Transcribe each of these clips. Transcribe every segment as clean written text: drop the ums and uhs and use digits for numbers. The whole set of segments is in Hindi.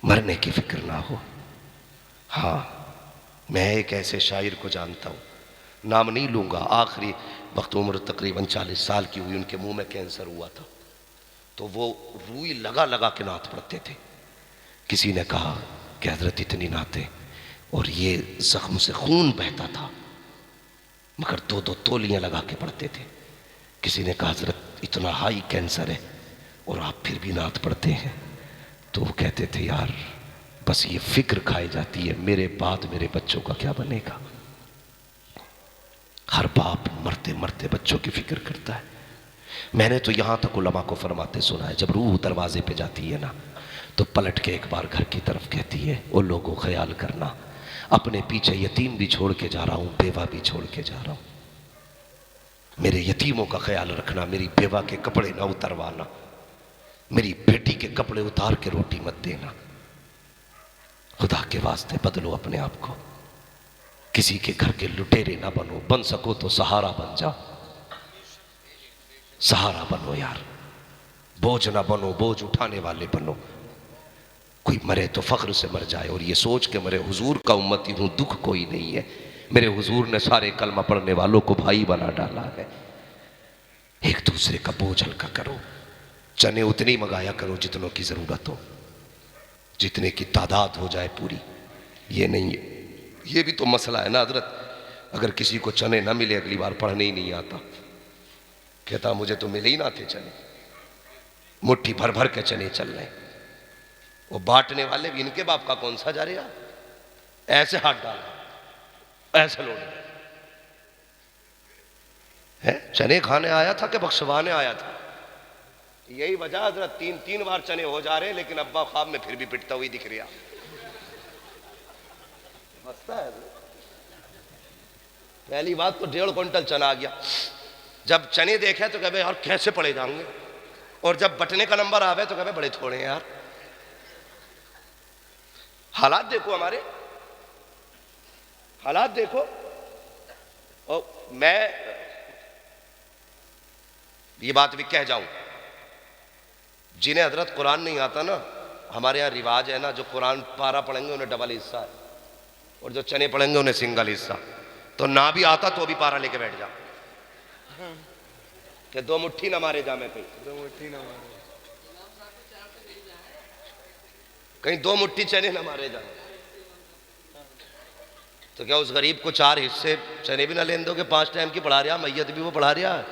मरने की फिक्र ना हो। हाँ, मैं एक ऐसे शायर को जानता हूँ, नाम नहीं लूँगा, आखिरी वक्त उम्र तकरीबन 40 साल की हुई, उनके मुंह में कैंसर हुआ था, तो वो रूई लगा लगा के नात पढ़ते थे। किसी ने कहा कि हजरत इतनी नाते, और ये जख्म से खून बहता था, मगर दो दो तोलियां लगा के पढ़ते थे। किसी ने कहा हजरत इतना हाई कैंसर है और आप फिर भी नात पढ़ते हैं। तो वो कहते थे यार बस ये फिक्र खाई जाती है, मेरे बाद मेरे बच्चों का क्या बनेगा। हर बाप मरते मरते बच्चों की फिक्र करता है। मैंने तो यहां तक उलमा को फरमाते सुना है, जब रूह दरवाजे पे जाती है ना, तो पलट के एक बार घर की तरफ कहती है, ओ लोगों ख्याल करना, अपने पीछे यतीम भी छोड़ के जा रहा हूं, बेवा भी छोड़ के जा रहा हूं। मेरे यतीमों का ख्याल रखना, मेरी बेवा के कपड़े ना उतरवाना, मेरी बेटी के कपड़े उतार के रोटी मत देना। खुदा के वास्ते बदलो अपने आप को, किसी के घर के लुटेरे ना बनो, बन सको तो सहारा बन जाओ, सहारा बनो यार, बोझ ना बनो, बोझ उठाने वाले बनो। कोई मरे तो फख्र से मर जाए और ये सोच के मरे हुजूर का उम्मती हूं, दुख कोई नहीं है, मेरे हुजूर ने सारे कलमा पढ़ने वालों को भाई बना डाला है। एक दूसरे का बोझ हल्का करो, चने उतनी मंगाया करो जितनों की जरूरत हो, जितने की तादाद हो जाए पूरी। ये नहीं है, ये भी तो मसला है ना हजरत, अगर किसी को चने ना मिले अगली बार पढ़ने ही नहीं आता, कहता मुझे तो मिले ही ना थे चने, मुट्ठी भर भर के चने चल रहे। वो बांटने वाले भी इनके बाप का कौन सा जा रहा, ऐसे हाथ डाला, ऐसे लोड है, चने खाने आया था कि बख्शवाने आया था। यही वजह हजरत 3-3 बार चने हो जा रहे, लेकिन अब्बा ख्वाब में फिर भी पिटता हुई दिख रहा। मस्त है। पहली बात तो 1.5 क्विंटल चना आ गया, जब चने देखे तो कहे यार कैसे पड़े जाएंगे, और जब बटने का नंबर आवे तो कहे बड़े थोड़े हैं यार। हालात देखो, हमारे हालात देखो। और मैं ये बात भी कह जाऊं, जिन्हें हजरत कुरान नहीं आता ना, हमारे यहाँ रिवाज है ना, जो कुरान पारा पढ़ेंगे उन्हें डबल हिस्सा है, और जो चने पढ़ेंगे उन्हें सिंगल हिस्सा। तो ना भी आता तो भी पारा लेके बैठ जा, कि 2 मुट्ठी ना मारे जा, मैं कहीं 2 मुट्ठी ना मारे, कहीं 2 मुट्ठी चने ना मारे जा। तो क्या उस गरीब को 4 हिस्से चने भी ना लेने दोगे? 5 टाइम की पढ़ा रहा, मैयत भी वो पढ़ा रहा है,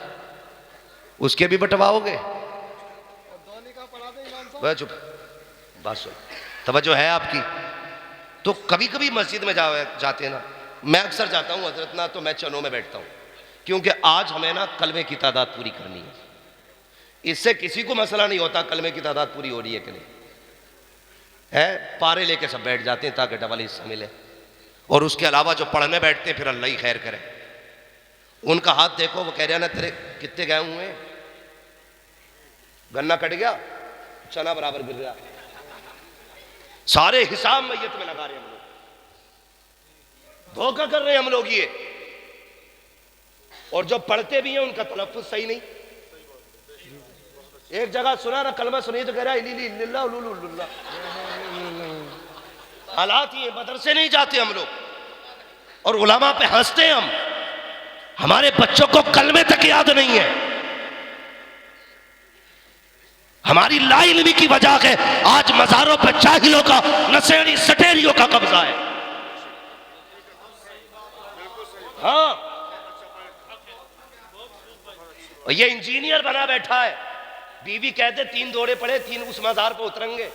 उसके भी बंटवाओगे? चुप, बात सुन, तवज्जो है आपकी। तो कभी कभी मस्जिद में जाते हैं ना, मैं अक्सर जाता हूँ हजरत ना, तो मैं चनों में बैठता हूँ, क्योंकि आज हमें ना कलमे की तादाद पूरी करनी है। इससे किसी को मसला नहीं होता कलमे की तादाद पूरी हो रही है कि नहीं है, पारे लेके सब बैठ जाते हैं ताकि डबल हिस्सा मिले। और उसके अलावा जो पढ़ने बैठते हैं फिर अल्लाह ही खैर करे, उनका हाथ देखो, वो कह रहे हैं ना तेरे कितने गए हुए हैं, गन्ना कट गया, चना बराबर गिर गया, सारे हिसाब मैयत में लगा रहे हैं हम लोग, धोखा कर रहे हैं हम लोग ये। और जो पढ़ते भी हैं उनका तलफ्फुज सही नहीं। एक जगह सुना ना कलमा सुनिए तो कह रहा है हालात ये, मदरसे नहीं जाते हम लोग और उलमा पे हंसते हम, हमारे बच्चों को कलमे तक याद नहीं है। हमारी लाइल्मी की वजह है आज मज़ारों पर जाहिलों का, नशेड़ी सटेरियों का कब्जा है। हाँ, और ये इंजीनियर बना बैठा है, बीवी कहते 3 दौरे पड़े, 3 उस मज़ार पर उतरेंगे।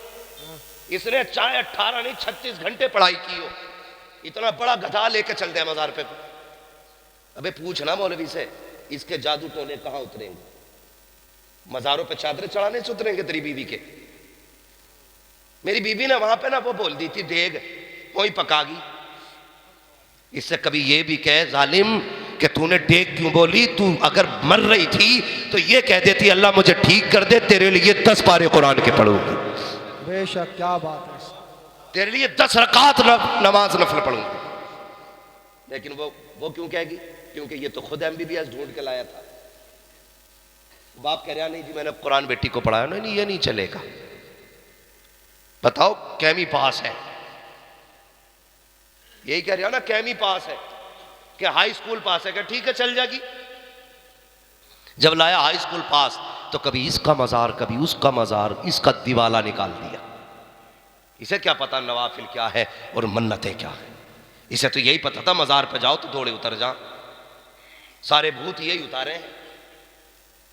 इसने चाहे 18 नहीं 36 घंटे पढ़ाई की हो, इतना बड़ा गधा लेके चलते हैं मज़ार पे। अबे पूछना मौलवी से, इसके जादू टोने कहां उतरेंगे? मज़ारों पे चादरें चढ़ाने से उतरेंगे तेरी बीवी के? मेरी बीवी ने वहां पे ना वो बोल दी थी देग वही पकागी। इससे कभी ये भी कहे जालिम कि तूने डेग क्यों बोली, तू अगर मर रही थी तो ये कह देती अल्लाह मुझे ठीक कर दे, तेरे लिए 10 पारे कुरान के पढ़ूंगी। बेशक, क्या बात है, तेरे लिए 10 रकात नमाज नफल पढ़ूंगी। लेकिन वो क्यों कहेगी? क्योंकि ये तो खुद MBBS ढूंढ के लाया था। बाप कह रहा नहीं जी मैंने कुरान बेटी को पढ़ाया, नहीं ये नहीं चलेगा। बताओ कैमी पास है, यही कह रहे हो ना, कैमी पास है, कि हाई स्कूल पास है, कि ठीक है चल जाएगी। जब लाया हाई स्कूल पास तो कभी इसका मजार कभी उसका मजार, इसका दिवाला निकाल दिया। इसे क्या पता नवाफिल क्या है और मन्नतें क्या है। इसे तो यही पता था मजार पे जाओ तो दौड़े उतर जा। सारे भूत यही उतारे हैं।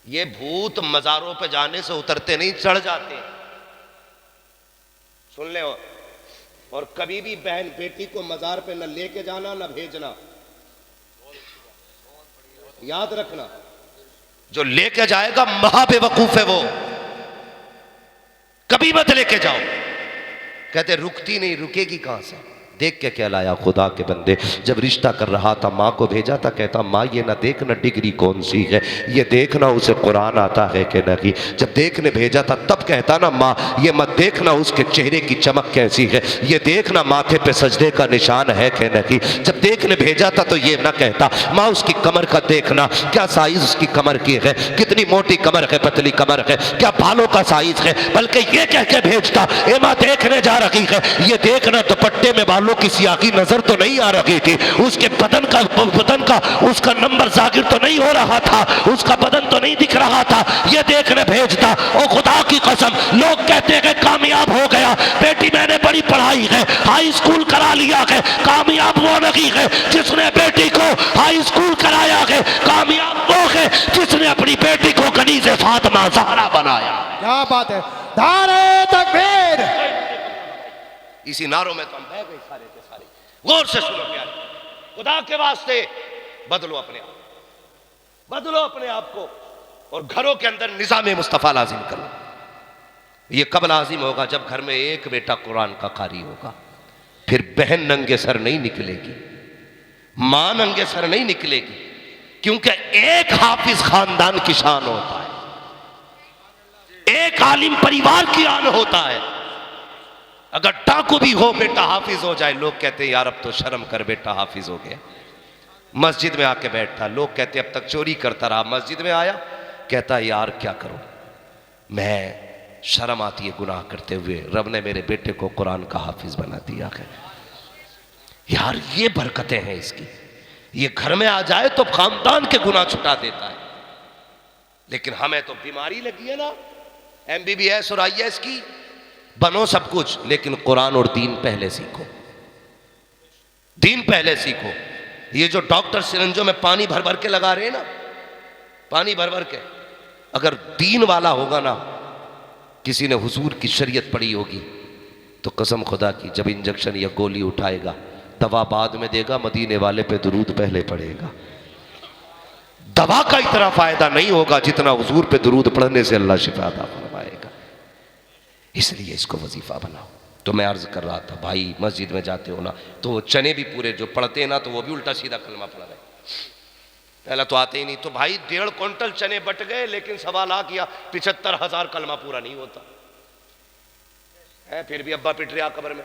ये भूत मजारों पे जाने से उतरते नहीं, चढ़ जाते हैं। सुन ले। और कभी भी बहन बेटी को मजार पे न लेके जाना न भेजना, याद रखना। जो लेके जाएगा महाबेवकूफ है वो, कभी मत लेके जाओ। कहते रुकती नहीं, रुकेगी कहां से। देख के क्या लाया खुदा के बंदे। जब रिश्ता कर रहा था माँ को भेजा था, कहता माँ ये ना देखना डिग्री कौन सी है, ये देखना उसे कुरान आता है कि नहीं। जब देखने भेजा था तब कहता ना माँ ये मत देखना उसके चेहरे की चमक कैसी है, ये देखना माथे पे सजदे का निशान है कि नहीं। जब देखने भेजा था तो ये ना कहता माँ उसकी कमर का देखना, क्या साइज उसकी कमर की है, कितनी मोटी कमर है, पतली कमर है, क्या बालों का साइज है। बल्कि ये कह के भेजता ए माँ देखने जा रही है, ये देखना दुपट्टे में बालों की स्याही नजर तो नहीं आ रही थी, उसके बदन का उसका नंबर जाहिर तो नहीं हो रहा था, उसका बदन तो नहीं दिख रहा था, ये देखने भेजता। ओ खुदा की कसम, लोग कहते हैं कामयाब हो गया, बेटी मैंने बड़ी पढ़ाई है, हाई स्कूल करा लिया है। कामयाब वो नहीं है जिसने बेटी को हाई स्कूल कराया है, कामयाब वो है जिसने अपनी बेटी को कनीज़े फातिमा ज़हरा बनाया। क्या बात है, नारे तकबीर। इसी नारों में तो हम बह गए सारे के सारे। गौर से सुनो प्यारे, खुदा के वास्ते बदलो अपने आप, बदलो अपने आप को और घरों के अंदर निज़ाम मुस्तफ़ा लाजिम करो। ये कब लाजिम होगा? जब घर में एक बेटा कुरान का कारी होगा। फिर बहन नंगे सर नहीं निकलेगी, मां नंगे सर नहीं निकलेगी, क्योंकि एक हाफिज खानदान की शान होता है, एक आलिम परिवार की आन होता है। अगर डाकू भी हो बेटा हाफिज हो जाए, लोग कहते हैं यार अब तो शर्म कर, बेटा हाफिज हो गया। मस्जिद में आके बैठता, लोग कहते अब तक चोरी करता रहा, मस्जिद में आया कहता यार क्या करूं, मैं शर्म आती है गुनाह करते हुए, रब ने मेरे बेटे को कुरान का हाफिज बना दिया है। यार ये बरकतें हैं इसकी। ये घर में आ जाए तो खानदान के गुनाह छुटा देता है। लेकिन हमें तो बीमारी लगी है ना, MBBS और IAS की, बनो सब कुछ लेकिन कुरान और दीन पहले सीखो, दीन पहले सीखो। ये जो डॉक्टर सिरंजों में पानी भर भर के लगा रहे हैं ना, पानी भर भर के, अगर दीन वाला होगा ना, किसी ने हुजूर की शरीयत पढ़ी होगी तो कसम खुदा की जब इंजेक्शन या गोली उठाएगा, दवा बाद में देगा, मदीने वाले पे दुरूद पहले पड़ेगा। दवा का इतना फायदा नहीं होगा जितना हुजूर पे दुरूद पढ़ने से अल्लाह शिफा अता फरमाएगा। इसलिए इसको वजीफा बनाओ। तो मैं अर्ज कर रहा था भाई, मस्जिद में जाते हो ना तो वो चने भी पूरे जो पढ़ते हैं ना, तो वो भी उल्टा सीधा कलमा पढ़ रहे, पहला तो आते ही नहीं। तो भाई 1.5 क्विंटल चने बट गए, लेकिन 1.25 लाख या 75,000 कलमा पूरा नहीं होता है, फिर भी अब्बा पिट रहा कब्र में।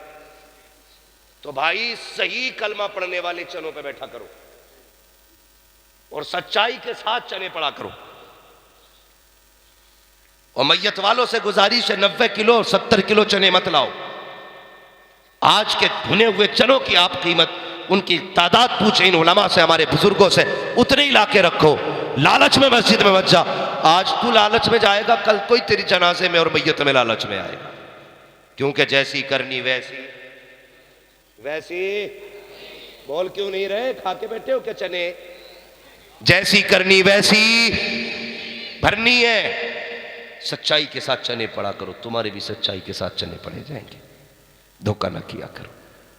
तो भाई सही कलमा पढ़ने वाले चनों पे बैठा करो और सच्चाई के साथ चने पढ़ा करो। और मैयत वालों से गुजारिश है 90 किलो और 70 किलो चने मत लाओ। आज के भुने हुए चनों की आप कीमत, उनकी तादाद पूछे इन उलमा से, हमारे बुजुर्गों से, उतने ही लाके रखो। लालच में मस्जिद में मत जा। आज तू लालच में जाएगा, कल कोई तेरी जनाजे में और मैयत में लालच में आएगा। क्योंकि जैसी करनी वैसी वैसी, बोल क्यों नहीं रहे, खा के बैठे हो क्या चने? जैसी करनी वैसी भरनी है। सच्चाई के साथ चने पड़ा करो, तुम्हारे भी सच्चाई के साथ चने पड़े जाएंगे। धोखा ना किया करो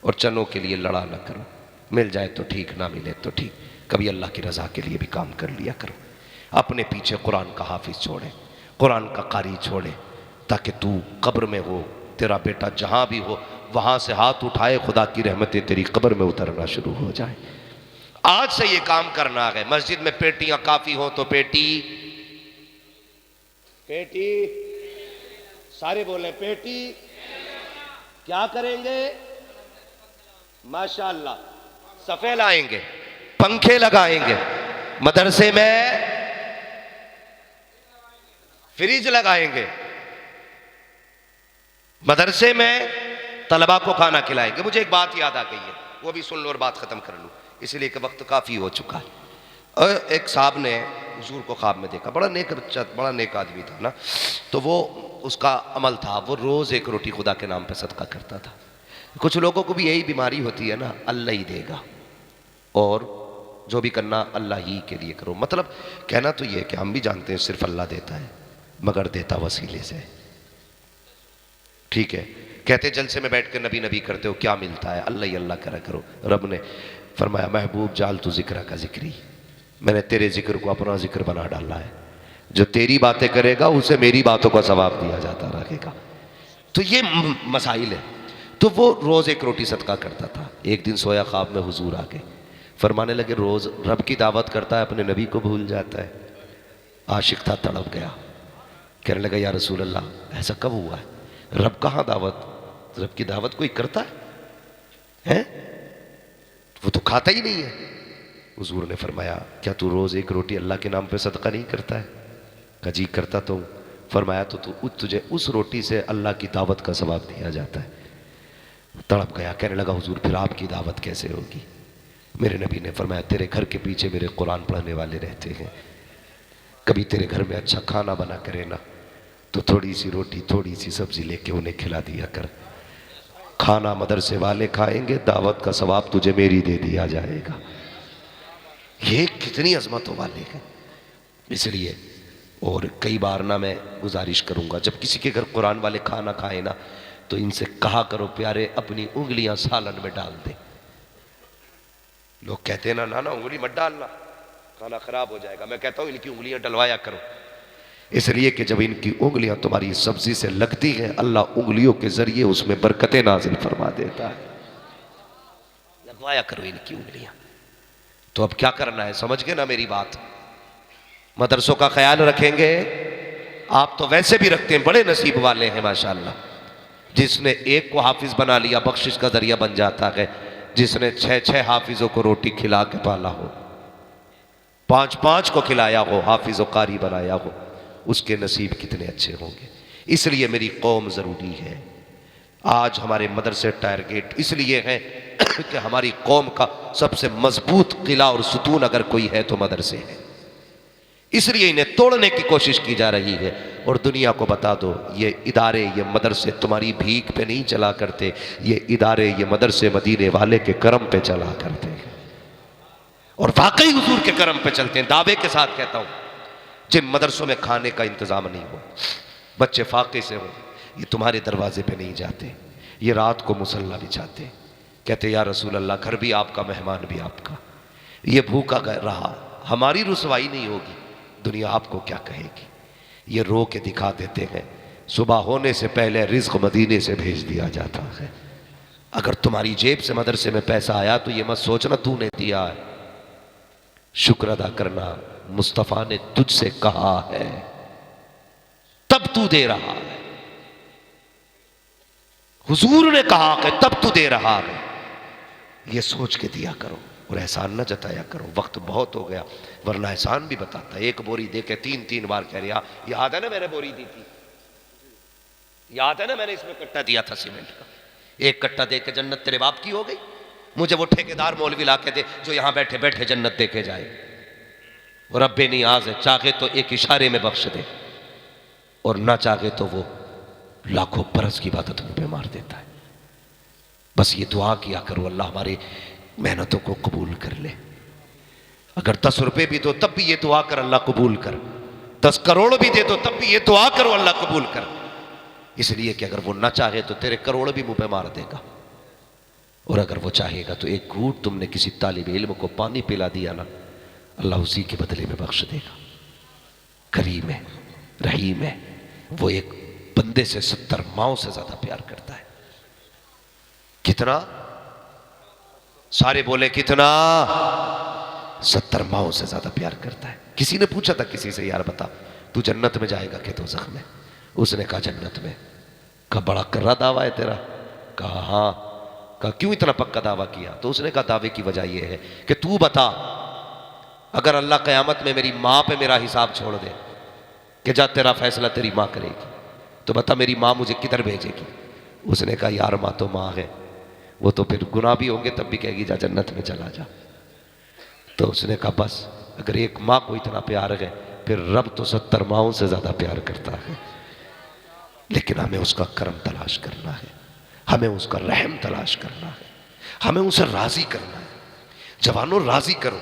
और चनों के लिए लड़ा ना करो। मिल जाए तो ठीक, ना मिले तो ठीक, कभी अल्लाह की रजा के लिए भी काम कर लिया करो। अपने पीछे कुरान का हाफिज छोड़े, कुरान का कारी छोड़े, ताकि तू कब्र में हो, तेरा बेटा जहां भी हो वहां से हाथ उठाए, खुदा की रहमतें तेरी कब्र में उतरना शुरू हो जाए। आज से ये काम करना है। मस्जिद में पेटियां काफी हो तो पेटी पेटी, सारे बोले पेटी। क्या करेंगे? माशाअल्लाह, सफे लाएंगे, पंखे लगाएंगे, मदरसे में फ्रिज लगाएंगे, मदरसे में तलबा को खाना खिलाएंगे। मुझे एक बात याद आ गई है, वो भी सुन लो और बात ख़त्म कर लूँ, इसलिए कि वक्त काफ़ी हो चुका है। और एक साहब ने हुजूर को ख्वाब में देखा, बड़ा नेक बच्चा, बड़ा नेक आदमी था ना, तो वो उसका अमल था, वो रोज़ एक रोटी खुदा के नाम पे सदका करता था। कुछ लोगों को भी यही बीमारी होती है ना, अल्लाह ही देगा और जो भी करना अल्लाह ही के लिए करो। मतलब कहना तो ये है कि हम भी जानते हैं सिर्फ अल्लाह देता है, मगर देता वसीले से। ठीक है, कहते जलसे में बैठ कर नबी नबी करते हो, क्या मिलता है? अल्लाह ही अल्लाह करा करो। रब ने फरमाया महबूब जाल तू जिक्र का जिक्री, मैंने तेरे जिक्र को अपना जिक्र बना डाला है। जो तेरी बातें करेगा उसे मेरी बातों का सवाब दिया जाता रहेगा। तो ये मसाइल है। तो वो रोज़ एक रोटी सदका करता था। एक दिन सोया ख्वाब में हुजूर आके फरमाने लगे, रोज़ रब की दावत करता है, अपने नबी को भूल जाता है। आशिक था, तड़प गया, कहने लगा या रसूल अल्लाह ऐसा कब हुआ है? रब कहाँ दावत, रब की दावत कोई करता है? वो तो खाता ही नहीं है। हुजूर ने फरमाया क्या तू रोज़ एक रोटी अल्लाह के नाम पे सदका नहीं करता है? कहा जी करता तो हूँ। फरमाया तो तुझे उस रोटी से अल्लाह की दावत का सवाब दिया जाता है। तड़प गया, कहने लगा हुजूर फिर आपकी दावत कैसे होगी? मेरे नबी ने फरमाया तेरे घर के पीछे मेरे कुरान पढ़ने वाले रहते हैं, कभी तेरे घर में अच्छा खाना बना करे ना तो थोड़ी सी रोटी थोड़ी सी सब्जी लेके उन्हें खिला दिया कर। खाना मदरसे वाले खाएंगे, दावत का सवाब तुझे मेरी दे दिया जाएगा। ये कितनी अजमतों वाले हैं। इसलिए और कई बार ना मैं गुजारिश करूंगा, जब किसी के घर कुरान वाले खाना खाए ना तो इनसे कहा करो प्यारे अपनी उंगलियां सालन में डाल दे। लोग कहते हैं ना ना ना उंगली मत डालना, खाना खराब हो जाएगा। मैं कहता हूं इनकी उंगलियां डलवाया करो, इसलिए कि जब इनकी उंगलियां तुम्हारी सब्जी से लगती हैं अल्लाह उंगलियों के जरिए उसमें बरकतें नाजिल फरमा देता है। लगवाया करो इनकी उंगलियां। तो अब क्या करना है, समझ गए ना मेरी बात? मदरसों का ख्याल रखेंगे। आप तो वैसे भी रखते हैं, बड़े नसीब वाले हैं माशाल्लाह। जिसने एक को हाफिज बना लिया बख्शिश का जरिया बन जाता है, जिसने 6-6 हाफिजों को रोटी खिला के पाला हो, 5-5 को खिलाया हो, हाफिज व कारी बनाया हो, उसके नसीब कितने अच्छे होंगे। इसलिए मेरी कौम ज़रूरी है। आज हमारे मदरसे टारगेट इसलिए हैं कि हमारी कौम का सबसे मजबूत किला और सुतून अगर कोई है तो मदरसे हैं। इसलिए इन्हें तोड़ने की कोशिश की जा रही है। और दुनिया को बता दो ये इदारे, ये मदरसे तुम्हारी भीख पे नहीं चला करते, ये इदारे, ये मदरसे मदीने वाले के करम पे चला करते हैं और वाकई हुजूर के करम पे चलते हैं। दावे के साथ कहता हूं, जिन मदरसों में खाने का इंतजाम नहीं हो, बच्चे फाके से हो, ये तुम्हारे दरवाजे पे नहीं जाते, ये रात को मुसल्ला बिछाते, कहते या रसूल अल्लाह घर भी आपका मेहमान भी आपका, ये भूखा रहा, हमारी रुसवाई नहीं होगी, दुनिया आपको क्या कहेगी। ये रो के दिखा देते हैं, सुबह होने से पहले रिज्क मदीने से भेज दिया जाता है। अगर तुम्हारी जेब से मदरसे में पैसा आया तो ये मत सोचना तूने दिया है, शुक्र अदा करना मुस्तफ़ा ने तुझसे कहा है तब तू दे रहा है। हुजूर ने कहा कि तब तू दे रहा है, ये सोच के दिया करो और एहसान न जताया करो। वक्त बहुत हो गया वरना एहसान भी बताता। एक बोरी दे के 3-3 बार कह रहा, याद है ना मैंने बोरी दी थी, याद है ना मैंने इसमें कट्टा दिया था सीमेंट का, एक कट्टा दे के जन्नत तेरे बाप की हो गई। मुझे वो ठेकेदार मौलवी ला के दे जो यहां बैठे बैठे जन्नत दे के जाए। और रब्बे नियाज़ है, चाहे तो एक इशारे में बख्श दे और ना चाहे तो वो लाखों बरस की इबादत मुंह पे मार देता है। बस ये दुआ किया करो अल्लाह हमारी मेहनतों को कबूल कर ले। अगर 10 रुपए भी दो तब भी ये दुआ कर अल्लाह कबूल कर, 10 करोड़ भी दे दो तब भी ये दुआ करो अल्लाह कबूल कर। इसलिए कि अगर वो ना चाहे तो तेरे करोड़ भी मुंह पे मार देगा, और अगर वो चाहेगा तो एक घूंट तुमने किसी तालिब इल्म को पानी पिला दिया ना, अल्लाह उसी के बदले में बख्श देगा। करीम है, रहीम है, वो एक बंदे से 70 माओं से ज्यादा प्यार करता है। कितना? सारे बोले कितना? 70 माओं से ज्यादा प्यार करता है। किसी ने पूछा था किसी से, यार बता तू जन्नत में जाएगा कि दोज़ख में? उसने कहा जन्नत में। कहा बड़ा कर्रा दावा है तेरा? कहा हाँ। कहा क्यों इतना पक्का दावा किया? तो उसने कहा दावे की वजह यह है कि तू बता अगर अल्लाह क़यामत में मेरी माँ पे मेरा हिसाब छोड़ दे कि जा तेरा फैसला तेरी माँ करेगी, तो बता मेरी माँ मुझे किधर भेजेगी? उसने कहा यार माँ तो माँ है, वो तो फिर गुनाह भी होंगे तब भी कहेगी जा जन्नत में चला जा। तो उसने कहा बस अगर एक माँ को इतना प्यार है फिर रब तो 70 माँओं से ज्यादा प्यार करता है। लेकिन हमें उसका करम तलाश करना है, हमें उसका रहम तलाश करना है, हमें उसे राजी करना है। जवानों राजी करो,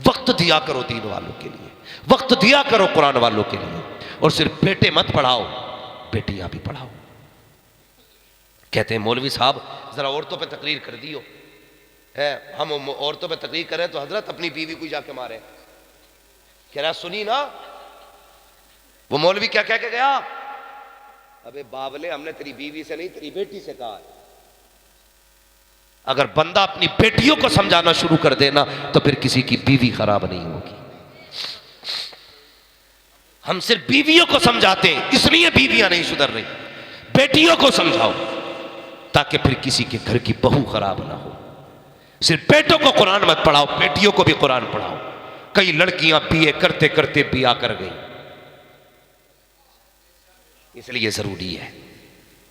वक्त दिया करो दीन वालों के लिए, वक्त दिया करो कुरान वालों के लिए। और सिर्फ बेटे मत पढ़ाओ, बेटियां भी पढ़ाओ। कहते हैं मौलवी साहब जरा औरतों पे तकरीर कर दियो है, हम औरतों पे तकरीर करें तो हजरत अपनी बीवी को जाके मारे। कह रहा सुनी ना वो मौलवी क्या कह के गया, अबे बावले हमने तेरी बीवी से नहीं तेरी बेटी से कहा है। अगर बंदा अपनी बेटियों को समझाना शुरू कर देना तो फिर किसी की बीवी खराब नहीं होगी। हम सिर्फ बीवियों को समझाते हैं इसलिए बीवियां नहीं सुधर रही। बेटियों को समझाओ ताकि फिर किसी के घर की बहू खराब ना हो। सिर्फ बेटों को कुरान मत पढ़ाओ, बेटियों को भी कुरान पढ़ाओ। कई लड़कियां बीए करते करते बिया कर गई, इसलिए जरूरी है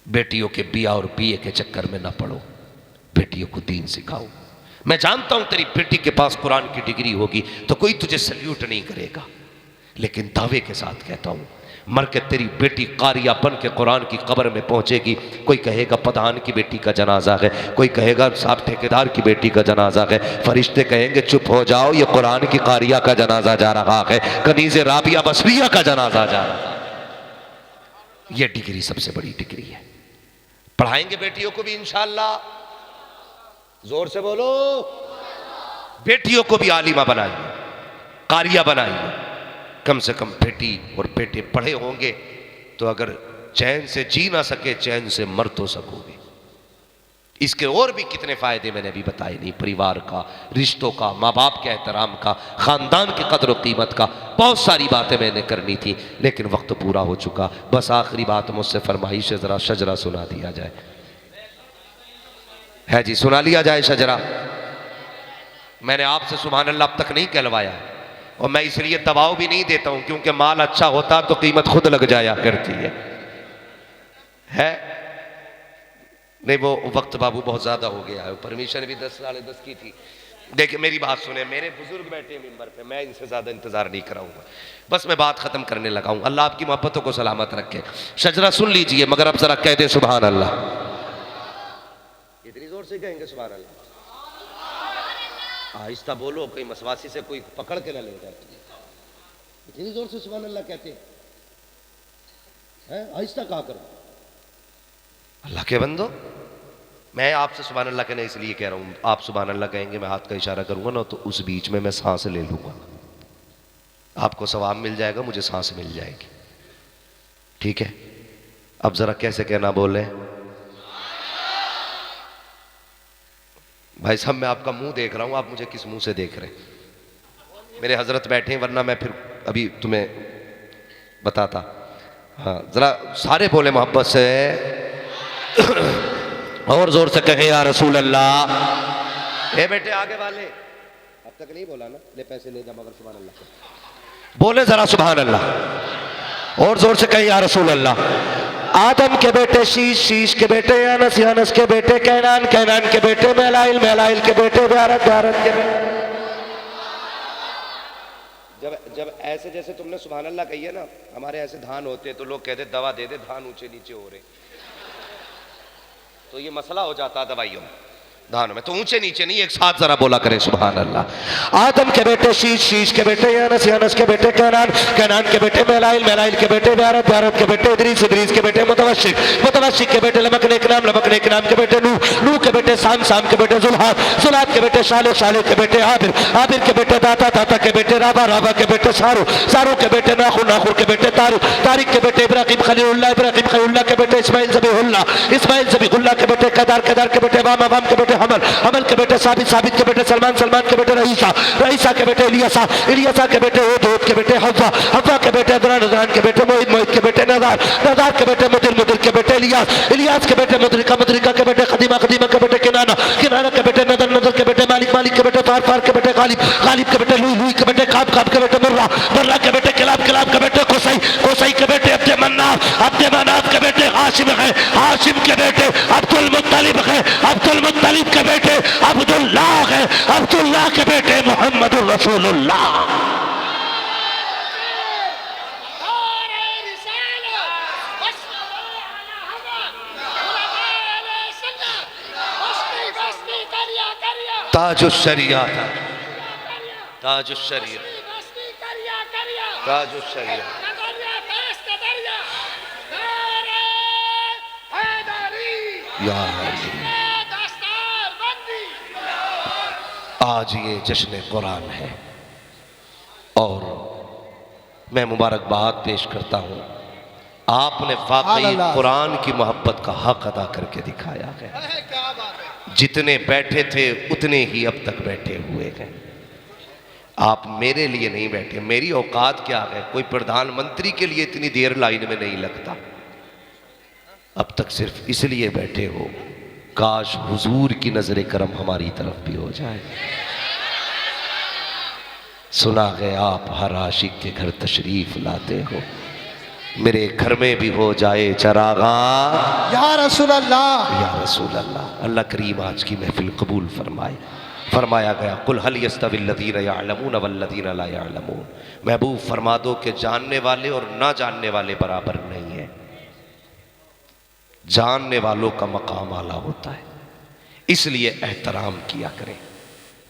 बेटियों के बिया और बीए के चक्कर में ना पड़ो, बेटियों को दीन सिखाओ। मैं जानता हूं तेरी बेटी के पास कुरान की डिग्री होगी तो कोई तुझे सल्यूट नहीं करेगा, लेकिन दावे के साथ कहता हूं मर के तेरी बेटी कारिया बन के कुरान की कब्र में पहुंचेगी। कोई कहेगा प्रधान की बेटी का जनाजा है, कोई कहेगा साहब ठेकेदार की बेटी का जनाजा है। फरिश्ते कहेंगे चुप हो जाओ ये कुरान की कारिया का जनाजा जा रहा है, कनीज़े राबिया बसरिया का जनाजा जा रहा है। ये डिग्री सबसे बड़ी डिग्री है। पढ़ाएंगे बेटियों को भी इंशाअल्लाह, जोर से बोलो। बेटियों को भी आलिमा बनाइए, कारिया बनाइए। कम से कम बेटी और बेटे पढ़े होंगे तो अगर चैन से जी ना सके चैन से मर तो सकोगे। इसके और भी कितने फायदे मैंने अभी बताए नहीं, परिवार का, रिश्तों का, माँ बाप के एहतराम का, खानदान की कदर और कीमत का। बहुत सारी बातें मैंने करनी थी लेकिन वक्त पूरा हो चुका। बस आखिरी बात मुझसे फरमाइश है, जरा शजरा सुना दिया जाए। है जी, सुना लिया जाए शजरा। मैंने आपसे सुभान अल्लाह अब तक नहीं कहलवाया और मैं इसलिए दबाव भी नहीं देता हूं क्योंकि माल अच्छा होता तो कीमत खुद लग जाया करती है? नहीं वो वक्त बाबू बहुत ज्यादा हो गया है, परमिशन भी 10 साढ़े 10 की थी। देखिए मेरी बात सुने, मेरे बुजुर्ग बैठे मिंबर पे, मैं इनसे ज्यादा इंतजार नहीं कराऊंगा, बस मैं बात खत्म करने लगा हूं। अल्लाह आपकी मोहब्बतों को सलामत रखे। शजरा सुन लीजिए मगर अब जरा कह दे सुभान अल्लाह। इतनी जोर से कहेंगे सुभान अल्लाह? आहिस्ता बोलो, कोई मसवासी से कोई पकड़ के ना ले जाए। इतनी जोर से सुभान अल्लाह कहते हैं, आहिस्ता कहा करो। अल्लाह के बंदो, मैं आपसे सुभान अल्लाह कहना इसलिए कह रहा हूं, आप सुभान अल्लाह कहेंगे मैं हाथ का इशारा करूंगा ना तो उस बीच में मैं सांस ले लूंगा, आपको सवाब मिल जाएगा, मुझे सांस मिल जाएगी। ठीक है? अब जरा कैसे कहना बोले भाई साहब, मैं आपका मुंह देख रहा हूं, आप मुझे किस मुंह से देख रहे हैं? मेरे हजरत बैठे हैं वरना मैं फिर अभी तुम्हें बताता। हाँ जरा सारे बोले मोहब्बत से और जोर से कहे या रसूल अल्लाह। ए बेटे आगे वाले, अब तक नहीं बोला ना, ले पैसे ले जा मगर सुभान अल्लाह बोले जरा सुभान अल्लाह और जोर से कहे या रसूल अल्लाह। आदम के बेटे शीश, शीश के बेटे यानस, यानस के बेटे कैनान, कैनान के बेटे मेलाइल, मेलाइल के बेटे भारत, भारत के बेटे। जब ऐसे जैसे तुमने सुभान अल्लाह कही है ना, हमारे ऐसे धान होते तो लोग कहते दवा दे दे, धान ऊंचे नीचे हो रहे, तो ये मसला हो जाता दवाइयों में, धानों में। तो ऊंचे नीचे नहीं, एक साथ जरा बोला करें सुभान अल्लाह। आदम के बेटे शीश, शीश के बेटे यानस, यानस के बेटे कैनान, कैनान के बेटे मेलाइल, मेलाइल के बेटे भारत, भारत के बेटे इदरीस, इदरीस के बेटे मुतवशिक, मुतवशिक के बेटे लमक नेक नाम, लमक नेक नाम के बेटे नूह, नूह के बेटे साम, साम के बेटे जुल्हाद, जुल्हाद के बेटे शाले, शाले के बेटे आबिर, आबिर के बेटे दाता, दाता के बेटे राबा, राबा के बेटे सारू, सारू के बेटे नाखुर, नाखुर के बेटे तारिक, तारिक के बेटे इब्राहिम खलीलुल्लाह, इब्राहिम खलीलुल्लाह के बेटे इस्माइल ज़बीहुल्लाह, इस्माइल ज़बीहुल्लाह के बेटे कदार, कदार के बेटे वाम, वाम के बेटे हमल, हमल के बेटे साबित, साबित के बेटे सलमान, सलमान के बेटे रईसा, रईसा के बेटे इलियासा, इलियासा के बेटे ओद, ओद के बेटे हव्वा, हव्वा के बेटे अदनान, अदनान के बेटे मोहित, मोहित के बेटे नज़ार, नज़ार के बेटे मुदिर, मुदिर के बेटे इलियास, इलियास के बेटे मुदरिका, मुदरिका के बेटे खदीमा, खदीमा के बेटे किनाना, किनाना के बेटे नदर, नदर के बेटे मालिक, मालिक के बेटे फार, फार के बेटे गालिब, गालिब के बेटे लुई, लुई के बेटे काब, काब के बेटे मुर्रा, मुर्रा के बेटे किलाब, किलाब के बेटे खुश कोसई के बेटे अब्दे मन्नाफ के बेटे हाशिम है, हाशिम के बेटे अब्दुल मुत्तलिब है, अब्दुल मुत्तलिब के बेटे अब्दुल्लाह है, अब्दुल्लाह के बेटे मोहम्मदुर रसूलुल्लाह। ताजुश्शरिया था, ताजुश्शरिया, ताजुश्शरिया। या आज ये जश्न कुरान है और मैं मुबारकबाद पेश करता हूँ, आपने वाकई कुरान की मोहब्बत का हक अदा करके दिखाया है। जितने बैठे थे उतने ही अब तक बैठे हुए हैं। आप मेरे लिए नहीं बैठे, मेरी औकात क्या है, कोई प्रधानमंत्री के लिए इतनी देर लाइन में नहीं लगता। अब तक सिर्फ इसलिए बैठे हो काश हुजूर की नजर करम हमारी तरफ भी हो जाए। सुना है आप हर आशिक के घर तशरीफ लाते हो, मेरे घर में भी हो जाए चरागा या रसूल अल्लाह, या रसूल अल्लाह। अल्लाह करीम आज की महफिल कबूल फरमाए। फरमाया गया कुल हल यस्तविल्लज़ीना यअलमून वल्लज़ीना ला यअलमून, महबूब फरमा दो कि जानने वाले और ना जानने वाले बराबर नहीं है। जानने वालों का मकाम आला होता है, इसलिए एहतराम किया करें,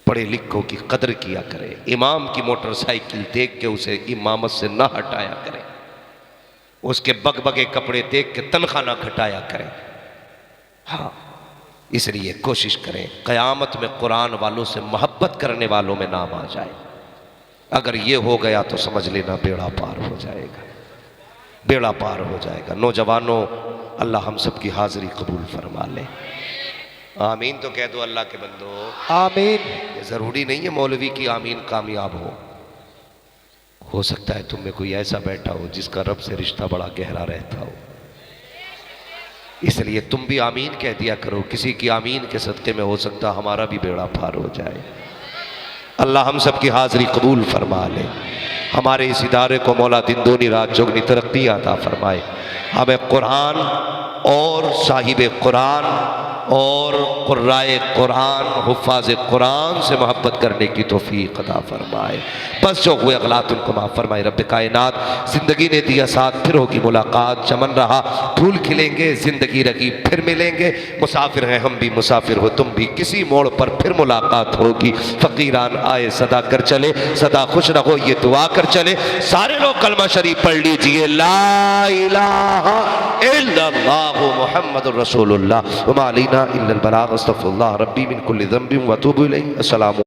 पढ़े लिखों की कदर किया करें, इमाम की मोटरसाइकिल देख के उसे इमामत से ना हटाया करें, उसके बगबगे कपड़े देख के तनख्वाह ना घटाया करें। हाँ, इसलिए कोशिश करें क़यामत में कुरान वालों से मोहब्बत करने वालों में नाम आ जाए। अगर ये हो गया तो समझ लेना बेड़ा पार हो जाएगा, बेड़ा पार हो जाएगा। नौजवानों, अल्लाह हम सब की हाजिरी कबूल फरमा ले। आमीन तो कह दो अल्लाह के बंदो, आमीन। ये ज़रूरी नहीं है मौलवी की आमीन कामयाब हो सकता है तुम में कोई ऐसा बैठा हो जिसका रब से रिश्ता बड़ा गहरा रहता हो, इसलिए तुम भी आमीन कह दिया करो। किसी की आमीन के सदक़े में हो सकता हमारा भी बेड़ा पार हो जाए। अल्लाह हम सब की हाजिरी कबूल फरमा ले। हमारे इस इदारे को मौला दिन दूनी रात चौगनी तरक्की अता फरमाए। हमें कुरान और साहिब कुरान और कुर्राए कुरान, हुफ़ाज़ कुरान से मोहब्बत करने की तौफ़ीक़ अता फरमाए। बस जो हुए अगलात उनको माफ़ फरमाए। रब कायनात, ज़िंदगी ने दिया साथ, फिर होगी मुलाकात। चमन रहा फूल खिलेंगे, ज़िंदगी रही फिर मिलेंगे। मुसाफिर हैं हम भी, मुसाफिर हो तुम भी, किसी मोड़ पर फिर मुलाकात होगी। फ़कीरान आए सदा कर चले, सदा खुश रहो ये दुआ कर चले। सारे लोग कलमा शरीफ पढ़ लीजिए, ला इलाहा इल्लल्लाह मुहम्मदुर रसूलुल्लाह व मा अलैना इल्लल बलाग। अस्तग़फिरुल्लाह रब्बी मिन कुल्लि ज़ंबिन व अतूबु इलैहि। अस्सलामु